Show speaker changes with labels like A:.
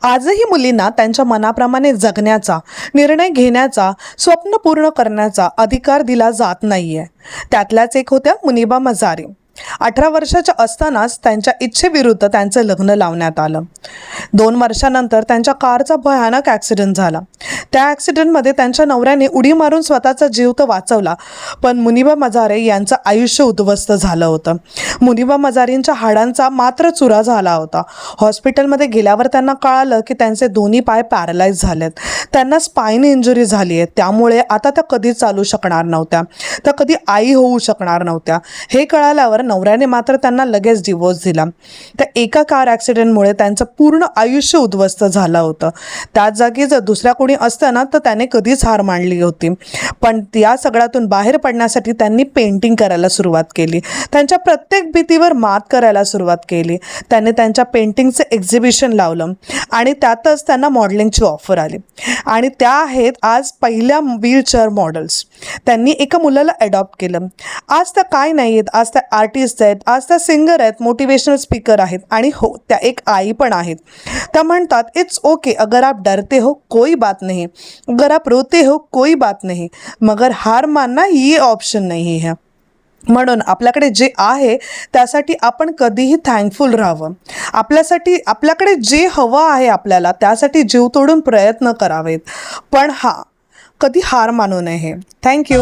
A: आजही मुलींना त्यांच्या मनाप्रमाणे जगण्याचा, निर्णय घेण्याचा, स्वप्न पूर्ण करण्याचा अधिकार दिला जात नाहीये. त्यातल्याच एक होत्या मुनिबा मजारी. 18 वर्षाच्या असतानाच त्यांच्या इच्छेविरुद्ध त्यांचं लग्न लावण्यात आलं. 2 वर्षानंतर त्यांच्या कारचा भयानक ॲक्सिडेंट झाला. त्या ॲक्सिडेंटमध्ये त्यांच्या नवऱ्याने उडी मारून स्वतःचा जीव तर वाचवला, पण मुनिबा मजारी यांचं आयुष्य उद्ध्वस्त झालं होतं. मुनिबा मजारींच्या हाडांचा मात्र चुरा झाला होता. हॉस्पिटलमध्ये गेल्यावर त्यांना कळालं की त्यांचे दोन्ही पाय पॅरालाइज झालेत. त्यांना स्पाइन इंजुरी झाली आहे. त्यामुळे आता त्या कधीच चालू शकणार नव्हत्या, त्या कधी आई होऊ शकणार नव्हत्या. हे कळाल्यावर नवऱ्याने मात्र त्यांना लगेच डिवोर्स दिला. त्या एका कार ॲक्सिडेंटमुळे त्यांचं पूर्ण आयुष्य उद्ध्वस्त झालं होतं. त्याच जागी जर दुसऱ्या कोणी असतं ना तर त्याने कधीच हार मानली होती. पण या सगळ्यातून बाहेर पडण्यासाठी त्यांनी पेंटिंग करायला सुरुवात केली. त्यांच्या प्रत्येक भीतीवर मात करायला सुरुवात केली. त्यांनी त्यांच्या पेंटिंगचं एक्झिबिशन लावलं आणि त्यातच त्यांना मॉडेलिंगची ऑफर आली. आणि त्या आहेत आज पहिल्या व्हीलचेअर मॉडेल्स. त्यांनी एका मुलाला अडॉप्ट केलं. आज त्या काय नाही आहेत, आज त्या आर्टिस्ट आहेत, आज त्या सिंगर आहेत, मोटिवेशनल स्पीकर आहेत आणि हो, त्या एक आई पण आहेत. त्या म्हणतात, इट्स ओके अगर आप डरते हो कोई बात नहीं, अगर आप रोते हो कोई बात नहीं, मगर हार मानना ये ऑप्शन नहीं है. म्हणून आपल्याकडे जे आहे त्यासाठी आपण कधीही थँकफुल राहावं. आपल्याकडे जे हवं आहे आपल्याला त्यासाठी जीव तोडून प्रयत्न करावेत, पण कधी हार मानू नये. थँक्यू.